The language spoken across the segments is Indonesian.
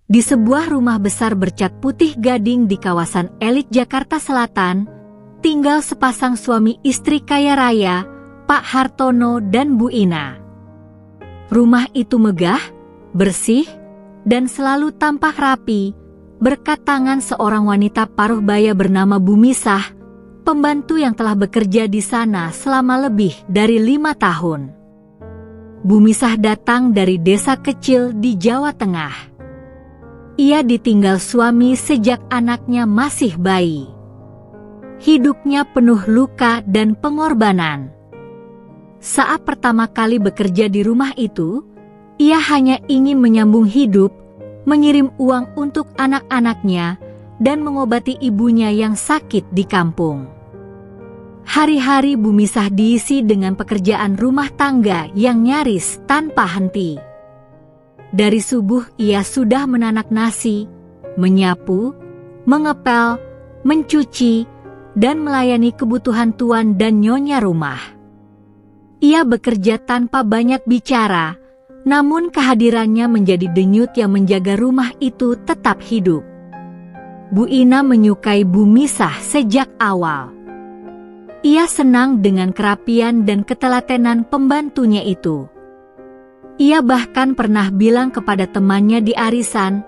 Di sebuah rumah besar bercat putih gading di kawasan elit Jakarta Selatan, tinggal sepasang suami istri kaya raya, Pak Hartono dan Bu Ina. Rumah itu megah, bersih, dan selalu tampak rapi, berkat tangan seorang wanita paruh baya bernama Bu Misah, pembantu yang telah bekerja di sana selama lebih dari 5 tahun. Bu Misah datang dari desa kecil di Jawa Tengah. Ia ditinggal suami sejak anaknya masih bayi. Hidupnya penuh luka dan pengorbanan. Saat pertama kali bekerja di rumah itu, ia hanya ingin menyambung hidup, mengirim uang untuk anak-anaknya, dan mengobati ibunya yang sakit di kampung. Hari-hari Bu Misah diisi dengan pekerjaan rumah tangga yang nyaris tanpa henti. Dari subuh ia sudah menanak nasi, menyapu, mengepel, mencuci, dan melayani kebutuhan tuan dan nyonya rumah. Ia bekerja tanpa banyak bicara, namun kehadirannya menjadi denyut yang menjaga rumah itu tetap hidup. Bu Ina menyukai Bu Misah sejak awal. Ia senang dengan kerapian dan ketelatenan pembantunya itu. Ia bahkan pernah bilang kepada temannya di arisan,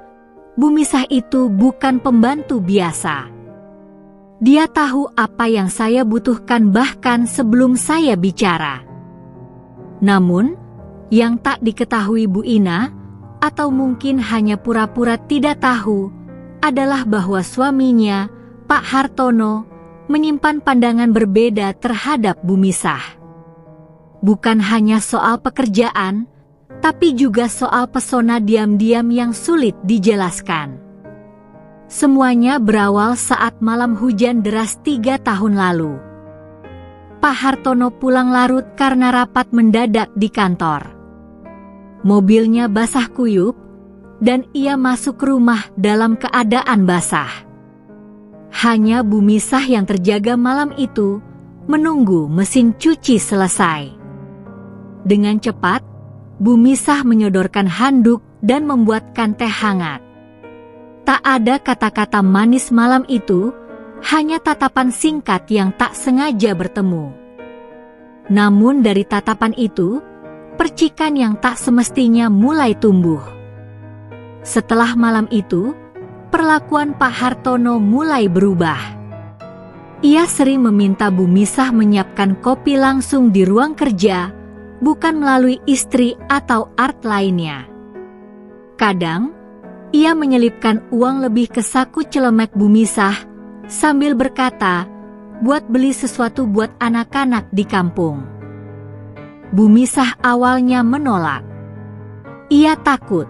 Bu Misah itu bukan pembantu biasa. Dia tahu apa yang saya butuhkan bahkan sebelum saya bicara. Namun, yang tak diketahui Bu Ina, atau mungkin hanya pura-pura tidak tahu, adalah bahwa suaminya, Pak Hartono, menyimpan pandangan berbeda terhadap Bu Misah. Bukan hanya soal pekerjaan, tapi juga soal pesona diam-diam yang sulit dijelaskan. Semuanya berawal saat malam hujan deras 3 tahun lalu. Pak Hartono pulang larut karena rapat mendadak di kantor. Mobilnya basah kuyup, dan ia masuk rumah dalam keadaan basah. Hanya Bu Misah yang terjaga malam itu, menunggu mesin cuci selesai. Dengan cepat, Bu Misah menyodorkan handuk dan membuatkan teh hangat. Tak ada kata-kata manis malam itu, hanya tatapan singkat yang tak sengaja bertemu. Namun dari tatapan itu, percikan yang tak semestinya mulai tumbuh. Setelah malam itu, perlakuan Pak Hartono mulai berubah. Ia sering meminta Bu Misah menyiapkan kopi langsung di ruang kerja, bukan melalui istri atau art lainnya. Kadang, ia menyelipkan uang lebih ke saku celemek Bu Misah, sambil berkata, buat beli sesuatu buat anak-anak di kampung. Bu Misah awalnya menolak. Ia takut.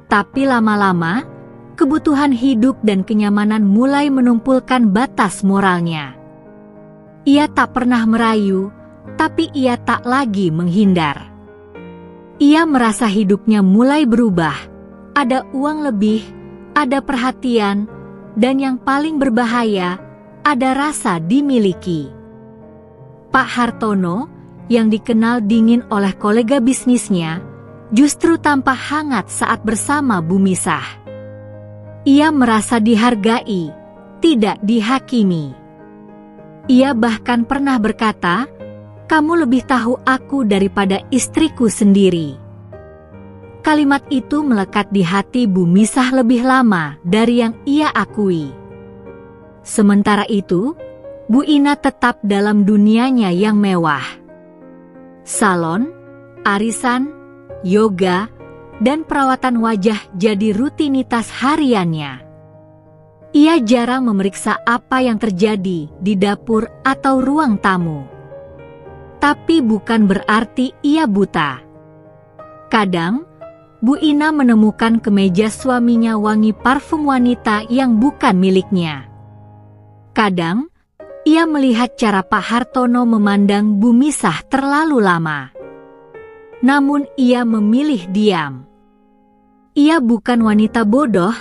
Tapi lama-lama, kebutuhan hidup dan kenyamanan mulai menumpulkan batas moralnya. Ia tak pernah merayu, tapi ia tak lagi menghindar. Ia merasa hidupnya mulai berubah, ada uang lebih, ada perhatian, dan yang paling berbahaya, ada rasa dimiliki. Pak Hartono, yang dikenal dingin oleh kolega bisnisnya, justru tampak hangat saat bersama Bu Misah. Ia merasa dihargai, tidak dihakimi. Ia bahkan pernah berkata, "Kamu lebih tahu aku daripada istriku sendiri." Kalimat itu melekat di hati Bu Misah lebih lama dari yang ia akui. Sementara itu, Bu Ina tetap dalam dunianya yang mewah. Salon, arisan, yoga, dan perawatan wajah jadi rutinitas hariannya. Ia jarang memeriksa apa yang terjadi di dapur atau ruang tamu. Tapi bukan berarti ia buta. Kadang, Bu Ina menemukan kemeja suaminya wangi parfum wanita yang bukan miliknya. Kadang, ia melihat cara Pak Hartono memandang Bu Misah terlalu lama. Namun ia memilih diam. Ia bukan wanita bodoh,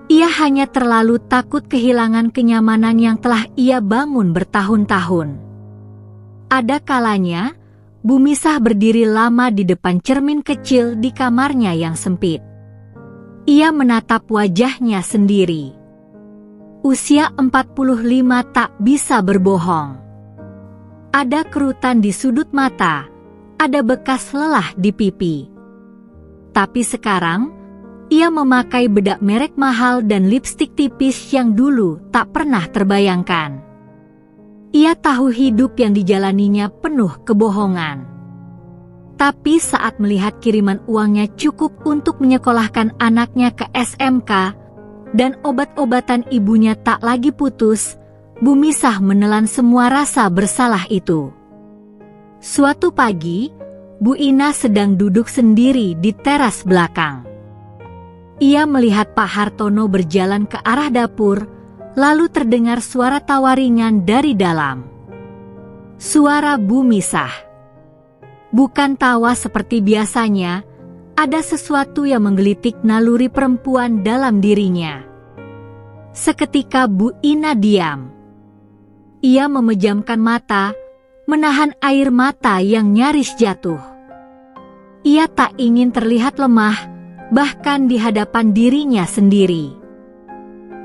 Ia hanya terlalu takut kehilangan kenyamanan yang telah ia bangun bertahun-tahun. Ada kalanya, Bu Misah berdiri lama di depan cermin kecil di kamarnya yang sempit. Ia menatap wajahnya sendiri. Usia 45 tak bisa berbohong. Ada kerutan di sudut mata, ada bekas lelah di pipi. Tapi sekarang, ia memakai bedak merek mahal dan lipstik tipis yang dulu tak pernah terbayangkan. Ia tahu hidup yang dijalaninya penuh kebohongan. Tapi saat melihat kiriman uangnya cukup untuk menyekolahkan anaknya ke SMK, dan obat-obatan ibunya tak lagi putus, Bu Misah menelan semua rasa bersalah itu. Suatu pagi, Bu Ina sedang duduk sendiri di teras belakang. Ia melihat Pak Hartono berjalan ke arah dapur, lalu terdengar suara tawa ringan dari dalam. Suara Bu Misah. Bukan tawa seperti biasanya, ada sesuatu yang menggelitik naluri perempuan dalam dirinya. Seketika Bu Ina diam. Ia memejamkan mata, menahan air mata yang nyaris jatuh. Ia tak ingin terlihat lemah, bahkan di hadapan dirinya sendiri.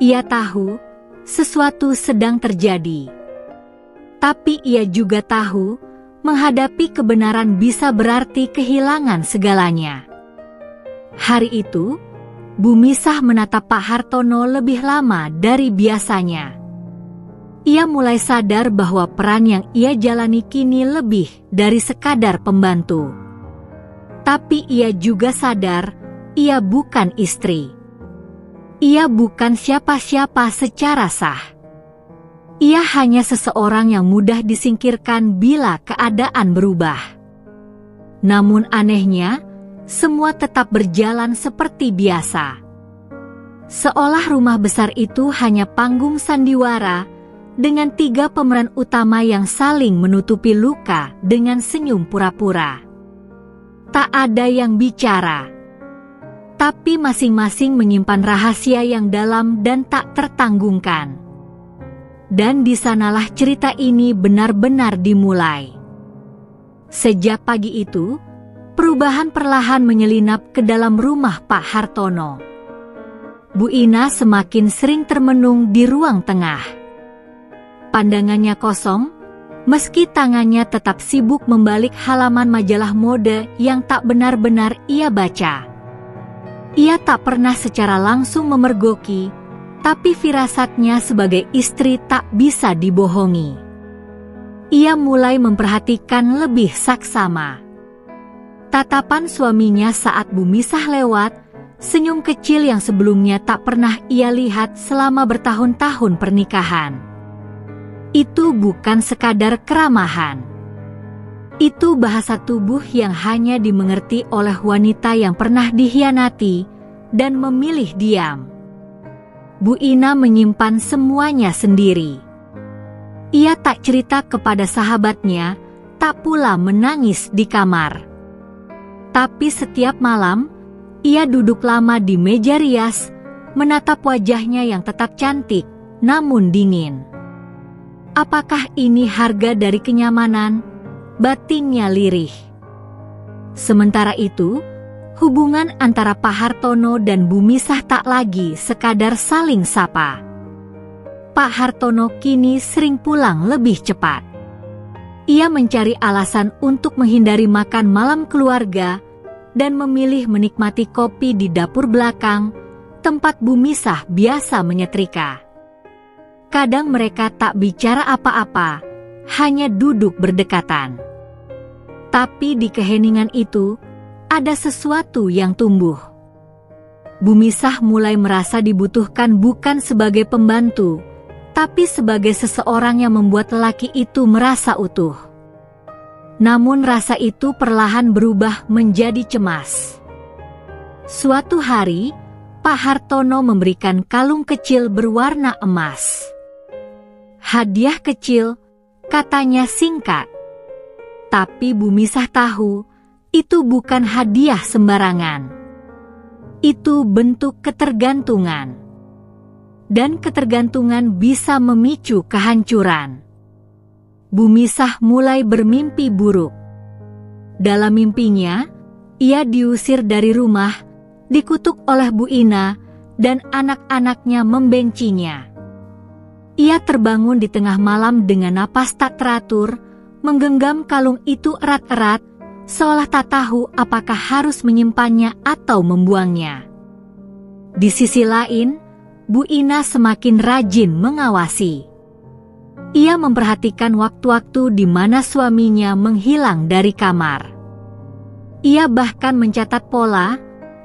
Ia tahu sesuatu sedang terjadi. Tapi ia juga tahu, menghadapi kebenaran bisa berarti kehilangan segalanya. Hari itu, Bu Misah menatap Pak Hartono lebih lama dari biasanya. Ia mulai sadar bahwa peran yang ia jalani kini lebih dari sekadar pembantu. Tapi ia juga sadar, ia bukan istri. Ia bukan siapa-siapa secara sah. Ia hanya seseorang yang mudah disingkirkan bila keadaan berubah. Namun anehnya, semua tetap berjalan seperti biasa. Seolah rumah besar itu hanya panggung sandiwara, dengan 3 pemeran utama yang saling menutupi luka dengan senyum pura-pura. Tak ada yang bicara, tapi masing-masing menyimpan rahasia yang dalam dan tak tertanggungkan. Dan di sanalah cerita ini benar-benar dimulai. Sejak pagi itu, perubahan perlahan menyelinap ke dalam rumah Pak Hartono. Bu Ina semakin sering termenung di ruang tengah. Pandangannya kosong, meski tangannya tetap sibuk membalik halaman majalah mode yang tak benar-benar ia baca. Ia tak pernah secara langsung memergoki, tapi firasatnya sebagai istri tak bisa dibohongi. Ia mulai memperhatikan lebih saksama. Tatapan suaminya saat Bu Misah lewat, senyum kecil yang sebelumnya tak pernah ia lihat selama bertahun-tahun pernikahan. Itu bukan sekadar keramahan. Itu bahasa tubuh yang hanya dimengerti oleh wanita yang pernah dikhianati dan memilih diam. Bu Ina menyimpan semuanya sendiri. Ia tak cerita kepada sahabatnya, tak pula menangis di kamar. Tapi setiap malam, ia duduk lama di meja rias, menatap wajahnya yang tetap cantik, namun dingin. Apakah ini harga dari kenyamanan? Batinnya lirih. Sementara itu, hubungan antara Pak Hartono dan Bu Misah tak lagi sekadar saling sapa. Pak Hartono kini sering pulang lebih cepat. Ia mencari alasan untuk menghindari makan malam keluarga dan memilih menikmati kopi di dapur belakang, tempat Bu Misah biasa menyetrika. Kadang mereka tak bicara apa-apa, hanya duduk berdekatan. Tapi di keheningan itu, ada sesuatu yang tumbuh. Bu Misah mulai merasa dibutuhkan bukan sebagai pembantu, tapi sebagai seseorang yang membuat lelaki itu merasa utuh. Namun rasa itu perlahan berubah menjadi cemas. Suatu hari, Pak Hartono memberikan kalung kecil berwarna emas. Hadiah kecil, katanya singkat. Tapi Bu Misah tahu, itu bukan hadiah sembarangan. Itu bentuk ketergantungan. dan ketergantungan bisa memicu kehancuran. Bu Misah mulai bermimpi buruk. Dalam mimpinya, ia diusir dari rumah, dikutuk oleh Bu Ina, dan anak-anaknya membencinya. Ia terbangun di tengah malam dengan napas tak teratur, menggenggam kalung itu erat-erat, seolah tak tahu apakah harus menyimpannya atau membuangnya. Di sisi lain, Bu Ina semakin rajin mengawasi. Ia memperhatikan waktu-waktu di mana suaminya menghilang dari kamar. Ia bahkan mencatat pola,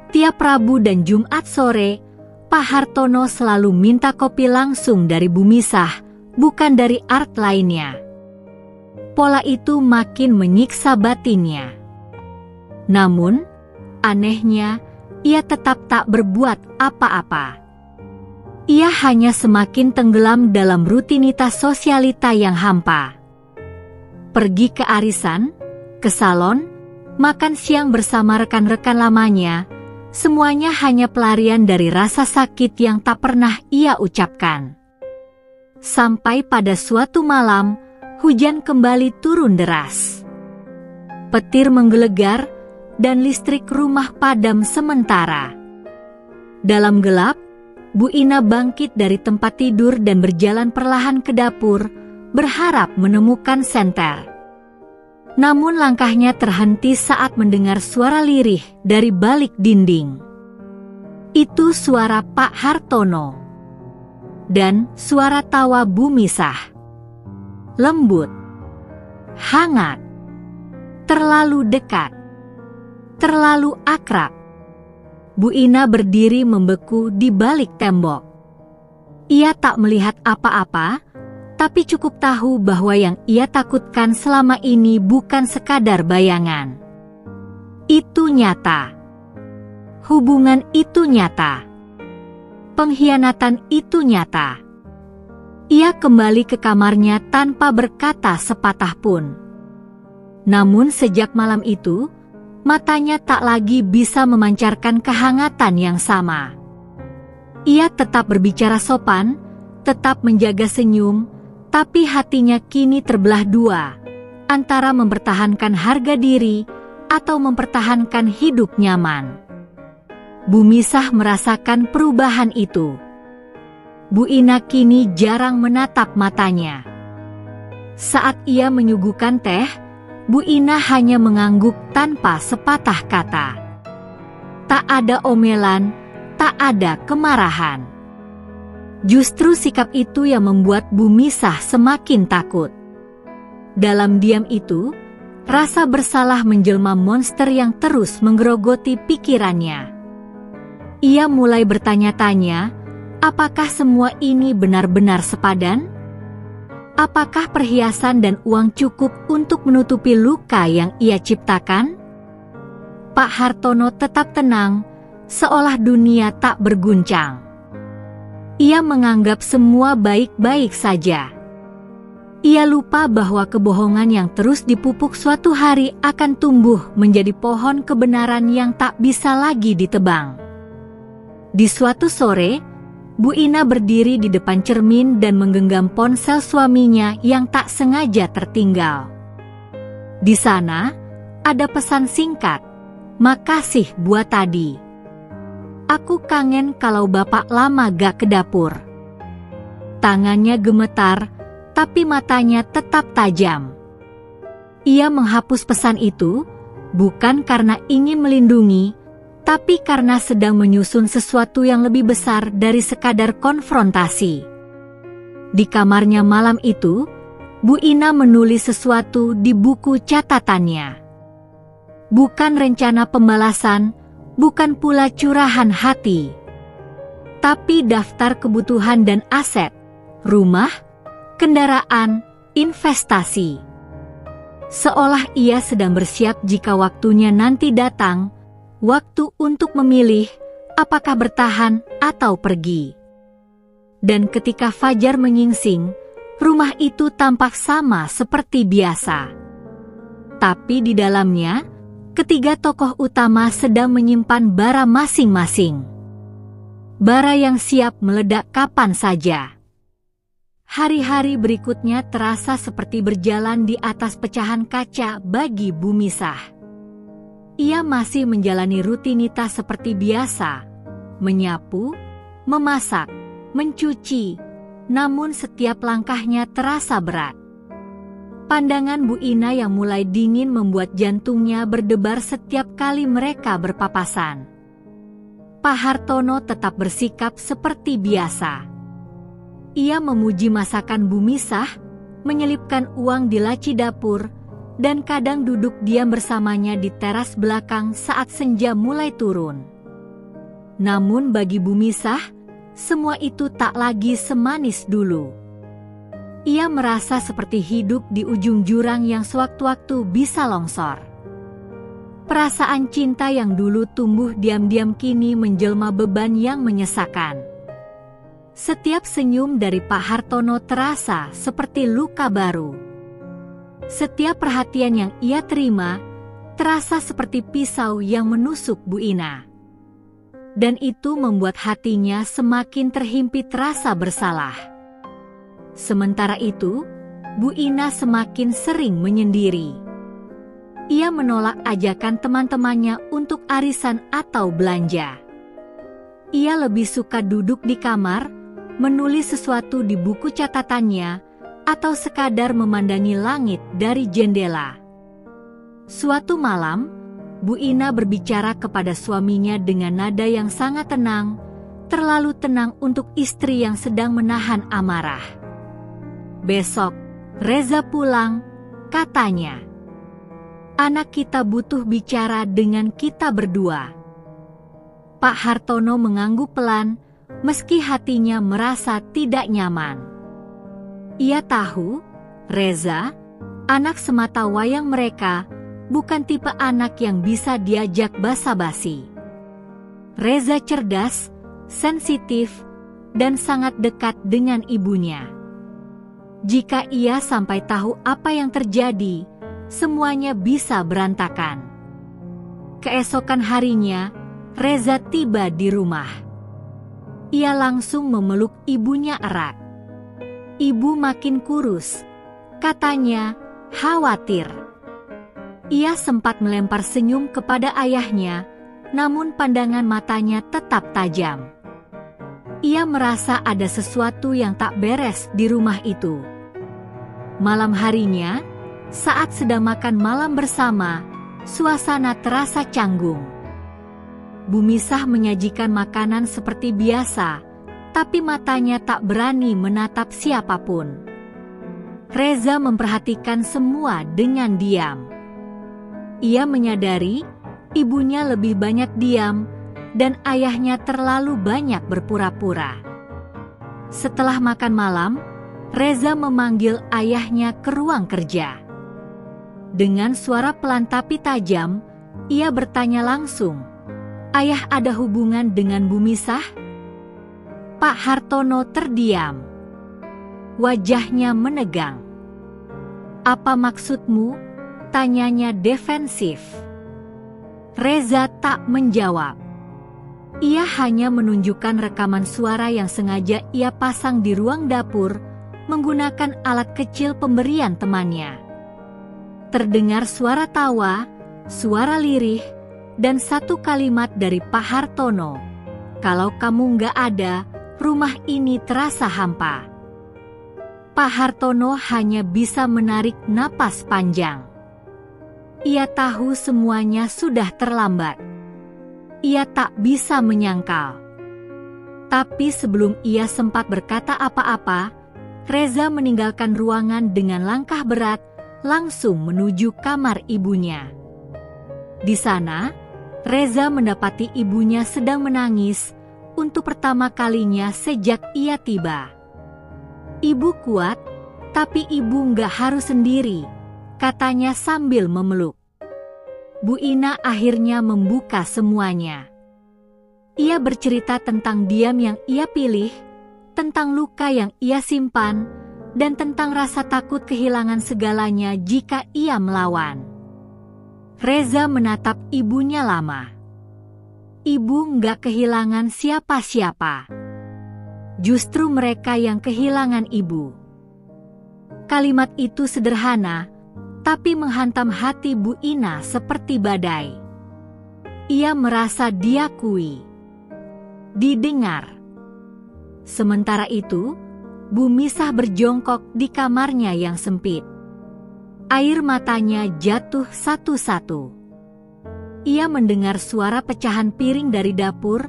tiap Rabu dan Jumat sore, Pak Hartono selalu minta kopi langsung dari Bu Misah, bukan dari art lainnya. Pola itu makin menyiksa batinnya. Namun, anehnya, ia tetap tak berbuat apa-apa. Ia hanya semakin tenggelam dalam rutinitas sosialita yang hampa. Pergi ke arisan, ke salon, makan siang bersama rekan-rekan lamanya, semuanya hanya pelarian dari rasa sakit yang tak pernah ia ucapkan. Sampai pada suatu malam, hujan kembali turun deras. Petir menggelegar, dan listrik rumah padam sementara. Dalam gelap, Bu Ina bangkit dari tempat tidur dan berjalan perlahan ke dapur, berharap menemukan senter. Namun langkahnya terhenti saat mendengar suara lirih dari balik dinding. Itu suara Pak Hartono. Dan suara tawa Bu Misah. Lembut. Hangat. Terlalu dekat. Terlalu akrab. Bu Ina berdiri membeku di balik tembok. Ia tak melihat apa-apa, tapi cukup tahu bahwa yang ia takutkan selama ini bukan sekadar bayangan. Itu nyata. Hubungan itu nyata. Pengkhianatan itu nyata. Ia kembali ke kamarnya tanpa berkata sepatah pun. Namun sejak malam itu, matanya tak lagi bisa memancarkan kehangatan yang sama. Ia tetap berbicara sopan, tetap menjaga senyum, tapi hatinya kini terbelah dua, antara mempertahankan harga diri atau mempertahankan hidup nyaman. Bu Misah merasakan perubahan itu. Bu Ina kini jarang menatap matanya. Saat ia menyuguhkan teh, Bu Ina hanya mengangguk tanpa sepatah kata. Tak ada omelan, tak ada kemarahan. Justru sikap itu yang membuat Bu Misah semakin takut. Dalam diam itu, rasa bersalah menjelma monster yang terus menggerogoti pikirannya. Ia mulai bertanya-tanya, apakah semua ini benar-benar sepadan? Apakah perhiasan dan uang cukup untuk menutupi luka yang ia ciptakan? Pak Hartono tetap tenang, seolah dunia tak berguncang. Ia menganggap semua baik-baik saja. Ia lupa bahwa kebohongan yang terus dipupuk suatu hari akan tumbuh menjadi pohon kebenaran yang tak bisa lagi ditebang. Di suatu sore, Bu Ina berdiri di depan cermin dan menggenggam ponsel suaminya yang tak sengaja tertinggal. Di sana, ada pesan singkat, "Makasih buat tadi. Aku kangen kalau Bapak lama gak ke dapur." Tangannya gemetar, tapi matanya tetap tajam. Ia menghapus pesan itu, bukan karena ingin melindungi, tapi karena sedang menyusun sesuatu yang lebih besar dari sekadar konfrontasi. Di kamarnya malam itu, Bu Ina menulis sesuatu di buku catatannya. Bukan rencana pembalasan, bukan pula curahan hati, tapi daftar kebutuhan dan aset, rumah, kendaraan, investasi. Seolah ia sedang bersiap jika waktunya nanti datang, waktu untuk memilih apakah bertahan atau pergi. Dan ketika fajar menyingsing, rumah itu tampak sama seperti biasa. Tapi di dalamnya, ketiga tokoh utama sedang menyimpan bara masing-masing. bara yang siap meledak kapan saja. Hari-hari berikutnya terasa seperti berjalan di atas pecahan kaca bagi Bumisah. Ia masih menjalani rutinitas seperti biasa, menyapu, memasak, mencuci, namun setiap langkahnya terasa berat. Pandangan Bu Ina yang mulai dingin membuat jantungnya berdebar setiap kali mereka berpapasan. Pak Hartono tetap bersikap seperti biasa. Ia memuji masakan Bumisah, menyelipkan uang di laci dapur, dan kadang duduk diam bersamanya di teras belakang saat senja mulai turun. Namun bagi Bumisah, semua itu tak lagi semanis dulu. Ia merasa seperti hidup di ujung jurang yang sewaktu-waktu bisa longsor. Perasaan cinta yang dulu tumbuh diam-diam kini menjelma beban yang menyesakan. Setiap senyum dari Pak Hartono terasa seperti luka baru. Setiap perhatian yang ia terima terasa seperti pisau yang menusuk Bu Ina. Dan itu membuat hatinya semakin terhimpit rasa bersalah. Sementara itu, Bu Ina semakin sering menyendiri. Ia menolak ajakan teman-temannya untuk arisan atau belanja. Ia lebih suka duduk di kamar, menulis sesuatu di buku catatannya, atau sekadar memandangi langit dari jendela. Suatu malam, Bu Ina berbicara kepada suaminya dengan nada yang sangat tenang, terlalu tenang untuk istri yang sedang menahan amarah. "Besok, Reza pulang," katanya. "Anak kita butuh bicara dengan kita berdua." Pak Hartono mengangguk pelan, meski hatinya merasa tidak nyaman. Ia tahu, Reza, anak semata wayang mereka, bukan tipe anak yang bisa diajak basa-basi. Reza cerdas, sensitif, dan sangat dekat dengan ibunya. Jika ia sampai tahu apa yang terjadi, semuanya bisa berantakan. Keesokan harinya, Reza tiba di rumah. Ia langsung memeluk ibunya erat. Ibu makin kurus, katanya, khawatir. Ia sempat melempar senyum kepada ayahnya, namun pandangan matanya tetap tajam. Ia merasa ada sesuatu yang tak beres di rumah itu. Malam harinya, saat sedang makan malam bersama, suasana terasa canggung. Bumisah menyajikan makanan seperti biasa, tapi matanya tak berani menatap siapapun. Reza memperhatikan semua dengan diam. Ia menyadari ibunya lebih banyak diam dan ayahnya terlalu banyak berpura-pura. Setelah makan malam, Reza memanggil ayahnya ke ruang kerja. Dengan suara pelan tapi tajam, ia bertanya langsung, "Ayah ada hubungan dengan Bumisah?" Pak Hartono terdiam. Wajahnya menegang. "Apa maksudmu?" tanyanya defensif. Reza tak menjawab. Ia hanya menunjukkan rekaman suara yang sengaja ia pasang di ruang dapur menggunakan alat kecil pemberian temannya. Terdengar suara tawa, suara lirih, dan satu kalimat dari Pak Hartono, "Kalau kamu nggak ada, rumah ini terasa hampa." Pak Hartono hanya bisa menarik napas panjang. Ia tahu semuanya sudah terlambat. Ia tak bisa menyangkal. Tapi sebelum ia sempat berkata apa-apa, Reza meninggalkan ruangan dengan langkah berat, langsung menuju kamar ibunya. Di sana, Reza mendapati ibunya sedang menangis untuk pertama kalinya sejak ia tiba. "Ibu kuat, tapi ibu nggak harus sendiri," katanya sambil memeluk. Bu Ina akhirnya membuka semuanya. Ia bercerita tentang diam yang ia pilih, tentang luka yang ia simpan, dan tentang rasa takut kehilangan segalanya jika ia melawan. Reza menatap ibunya lama. Ibu nggak kehilangan siapa-siapa. Justru mereka yang kehilangan ibu. Kalimat itu sederhana, tapi menghantam hati Bu Ina seperti badai. Ia merasa diakui, didengar. Sementara itu, Bu Misah berjongkok di kamarnya yang sempit. Air matanya jatuh satu-satu. Ia mendengar suara pecahan piring dari dapur,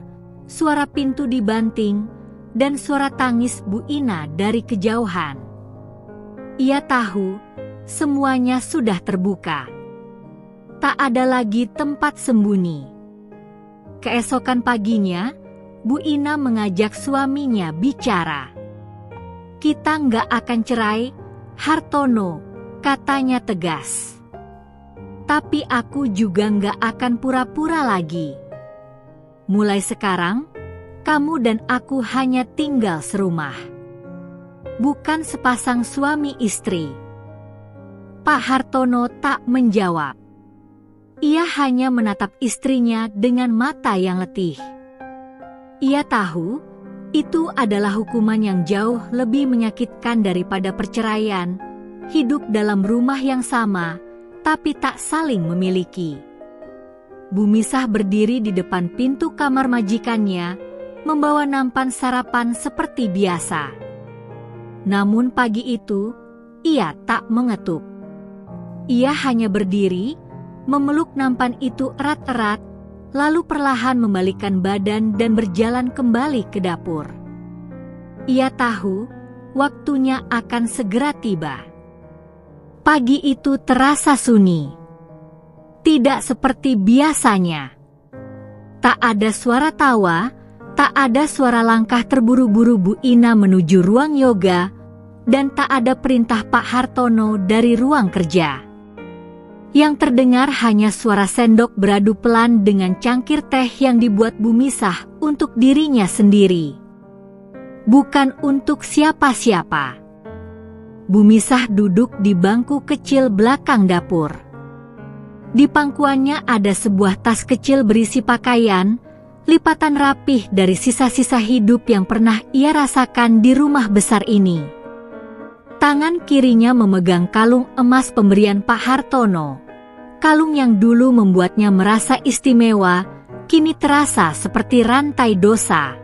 suara pintu dibanting, dan suara tangis Bu Ina dari kejauhan. Ia tahu semuanya sudah terbuka. Tak ada lagi tempat sembunyi. Keesokan paginya, Bu Ina mengajak suaminya bicara. "Kita nggak akan cerai, Hartono," katanya tegas. "Tapi aku juga nggak akan pura-pura lagi. Mulai sekarang, kamu dan aku hanya tinggal serumah. Bukan sepasang suami istri." Pak Hartono tak menjawab. Ia hanya menatap istrinya dengan mata yang letih. Ia tahu itu adalah hukuman yang jauh lebih menyakitkan daripada perceraian, hidup dalam rumah yang sama, tapi tak saling memiliki. Bu Misah berdiri di depan pintu kamar majikannya, membawa nampan sarapan seperti biasa. Namun pagi itu, ia tak mengetuk. Ia hanya berdiri, memeluk nampan itu erat-erat, lalu perlahan membalikkan badan dan berjalan kembali ke dapur. Ia tahu waktunya akan segera tiba. Pagi itu terasa sunyi. Tidak seperti biasanya. Tak ada suara tawa, tak ada suara langkah terburu-buru Bu Ina menuju ruang yoga, dan tak ada perintah Pak Hartono dari ruang kerja. Yang terdengar hanya suara sendok beradu pelan dengan cangkir teh yang dibuat Bu Misah untuk dirinya sendiri. Bukan untuk siapa-siapa. Bu Misah duduk di bangku kecil belakang dapur. Di pangkuannya ada sebuah tas kecil berisi pakaian, lipatan rapih dari sisa-sisa hidup yang pernah ia rasakan di rumah besar ini. Tangan kirinya memegang kalung emas pemberian Pak Hartono. Kalung yang dulu membuatnya merasa istimewa, kini terasa seperti rantai dosa.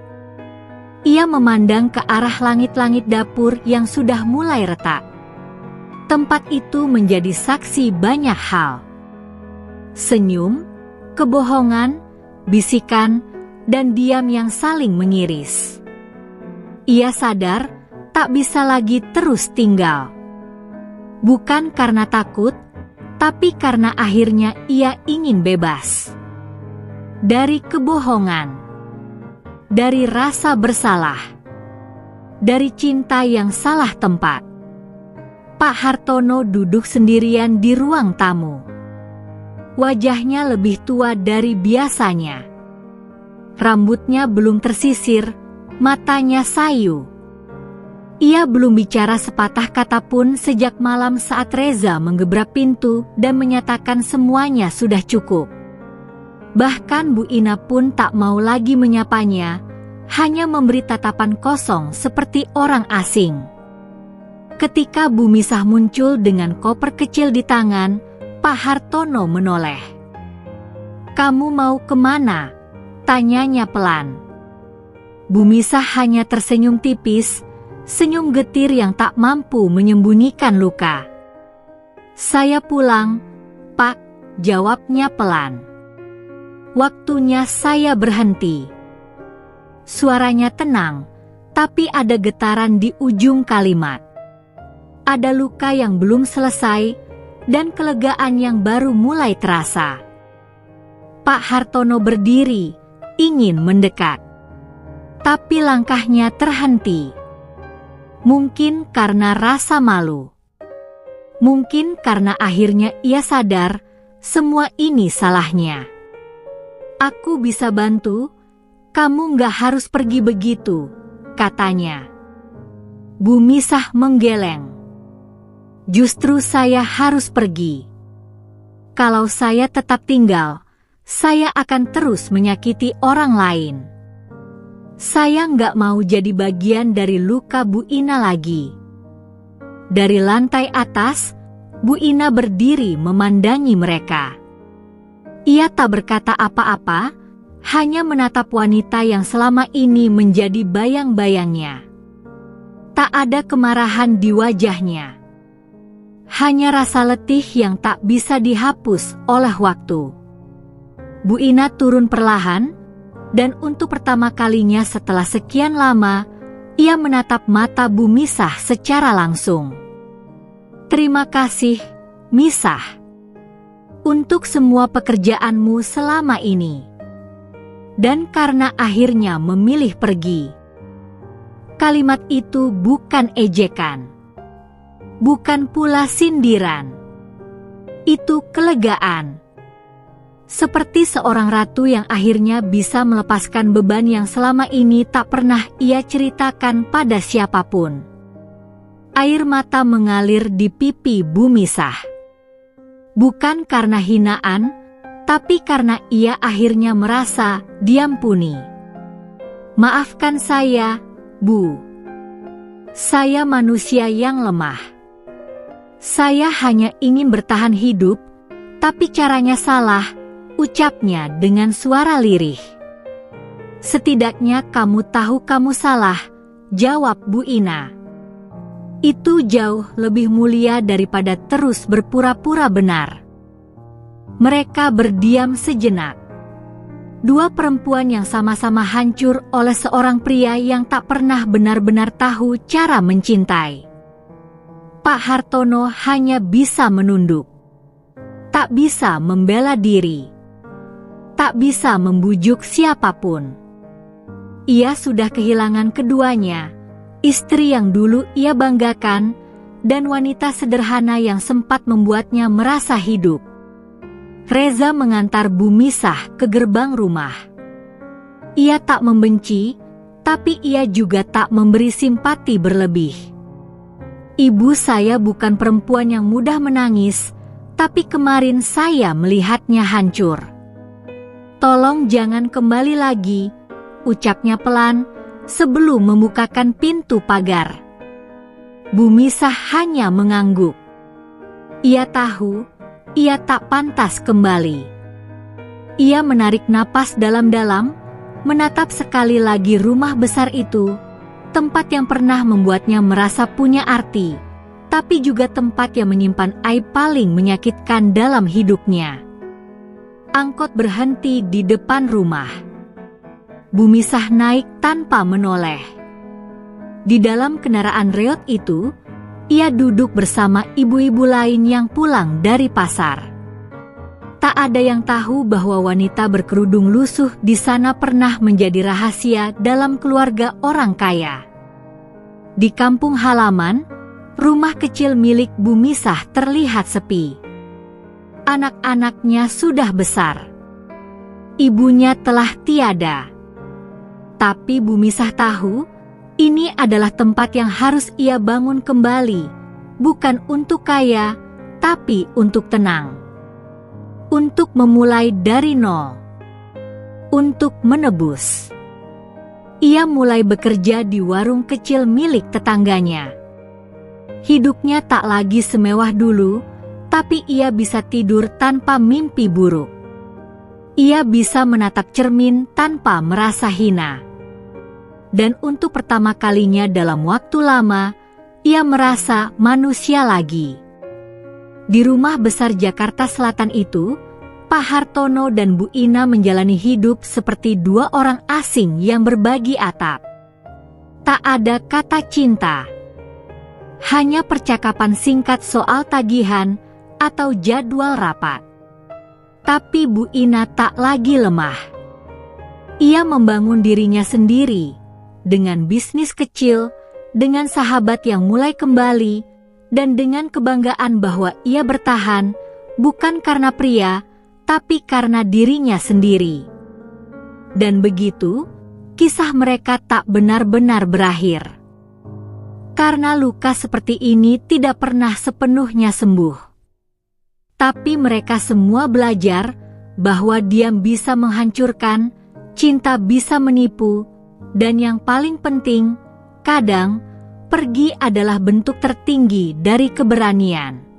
Ia memandang ke arah langit-langit dapur yang sudah mulai retak. Tempat itu menjadi saksi banyak hal. Senyum, kebohongan, bisikan, dan diam yang saling mengiris. Ia sadar tak bisa lagi terus tinggal. Bukan karena takut, tapi karena akhirnya ia ingin bebas. Dari kebohongan, dari rasa bersalah, dari cinta yang salah tempat. Pak Hartono duduk sendirian di ruang tamu. Wajahnya lebih tua dari biasanya. Rambutnya belum tersisir, matanya sayu. Ia belum bicara sepatah kata pun sejak malam saat Reza menggebrak pintu dan menyatakan semuanya sudah cukup. Bahkan Bu Ina pun tak mau lagi menyapanya, hanya memberi tatapan kosong seperti orang asing. Ketika Bu Misah muncul dengan koper kecil di tangan, Pak Hartono menoleh. "Kamu mau kemana?" tanyanya pelan. Bu Misah hanya tersenyum tipis, senyum getir yang tak mampu menyembunyikan luka. "Saya pulang, Pak," jawabnya pelan. "Waktunya saya berhenti." Suaranya tenang, tapi ada getaran di ujung kalimat. Ada luka yang belum selesai, dan kelegaan yang baru mulai terasa. Pak Hartono berdiri, ingin mendekat. Tapi langkahnya terhenti. Mungkin karena rasa malu. Mungkin karena akhirnya ia sadar, semua ini salahnya. "Aku bisa bantu, kamu nggak harus pergi begitu," katanya. Bu Misah menggeleng. "Justru saya harus pergi. Kalau saya tetap tinggal, Saya akan terus menyakiti orang lain. Saya nggak mau jadi bagian dari luka Bu Ina lagi. Dari lantai atas, Bu Ina berdiri memandangi mereka. Ia tak berkata apa-apa, hanya menatap wanita yang selama ini menjadi bayang-bayangnya. Tak ada kemarahan di wajahnya. Hanya rasa letih yang tak bisa dihapus oleh waktu. Bu Ina turun perlahan, dan untuk pertama kalinya setelah sekian lama, ia menatap mata Bu Misah secara langsung. Terima kasih, Misah, untuk semua pekerjaanmu selama ini. Dan karena akhirnya memilih pergi. Kalimat itu bukan ejekan. Bukan pula sindiran. Itu kelegaan. Seperti seorang ratu yang akhirnya bisa melepaskan beban yang selama ini tak pernah ia ceritakan pada siapapun. Air mata mengalir di pipi Bu Misah. Bukan karena hinaan, tapi karena ia akhirnya merasa diampuni. Maafkan saya, Bu. Saya manusia yang lemah. Saya hanya ingin bertahan hidup, tapi caranya salah, ucapnya dengan suara lirih. Setidaknya kamu tahu kamu salah, jawab Bu Ina. Itu jauh lebih mulia daripada terus berpura-pura benar. Mereka berdiam sejenak. Dua perempuan yang sama-sama hancur oleh seorang pria yang tak pernah benar-benar tahu cara mencintai. Pak Hartono hanya bisa menunduk. Tak bisa membela diri. Tak bisa membujuk siapapun. Ia sudah kehilangan keduanya. Istri yang dulu ia banggakan, dan wanita sederhana yang sempat membuatnya merasa hidup. Reza mengantar Bu Misah ke gerbang rumah. Ia tak membenci, tapi ia juga tak memberi simpati berlebih. Ibu saya bukan perempuan yang mudah menangis, tapi kemarin saya melihatnya hancur. Tolong jangan kembali lagi, ucapnya pelan, sebelum membukakan pintu pagar. Bu Misah hanya mengangguk. Ia tahu, ia tak pantas kembali. Ia menarik napas dalam-dalam, menatap sekali lagi rumah besar itu, tempat yang pernah membuatnya merasa punya arti, tapi juga tempat yang menyimpan aib paling menyakitkan dalam hidupnya. Angkot berhenti di depan rumah. Bu Misah naik tanpa menoleh. Di dalam kendaraan reot itu, ia duduk bersama ibu-ibu lain yang pulang dari pasar. Tak ada yang tahu bahwa wanita berkerudung lusuh di sana pernah menjadi rahasia dalam keluarga orang kaya. Di kampung halaman, rumah kecil milik Bu Misah terlihat sepi. Anak-anaknya sudah besar. Ibunya telah tiada. Tapi Bu Misah tahu, ini adalah tempat yang harus ia bangun kembali, bukan untuk kaya, tapi untuk tenang. Untuk memulai dari nol. Untuk menebus. Ia mulai bekerja di warung kecil milik tetangganya. Hidupnya tak lagi semewah dulu, tapi ia bisa tidur tanpa mimpi buruk. Ia bisa menatap cermin tanpa merasa hina. Dan untuk pertama kalinya dalam waktu lama, ia merasa manusia lagi. Di rumah besar Jakarta Selatan itu, Pak Hartono dan Bu Ina menjalani hidup seperti dua orang asing yang berbagi atap. Tak ada kata cinta. Hanya percakapan singkat soal tagihan atau jadwal rapat. Tapi Bu Ina tak lagi lemah. Ia membangun dirinya sendiri, dengan bisnis kecil, dengan sahabat yang mulai kembali, dan dengan kebanggaan bahwa ia bertahan, bukan karena pria, tapi karena dirinya sendiri. Dan begitu, kisah mereka tak benar-benar berakhir. Karena luka seperti ini tidak pernah sepenuhnya sembuh. Tapi mereka semua belajar bahwa diam bisa menghancurkan, cinta bisa menipu, dan yang paling penting, kadang pergi adalah bentuk tertinggi dari keberanian.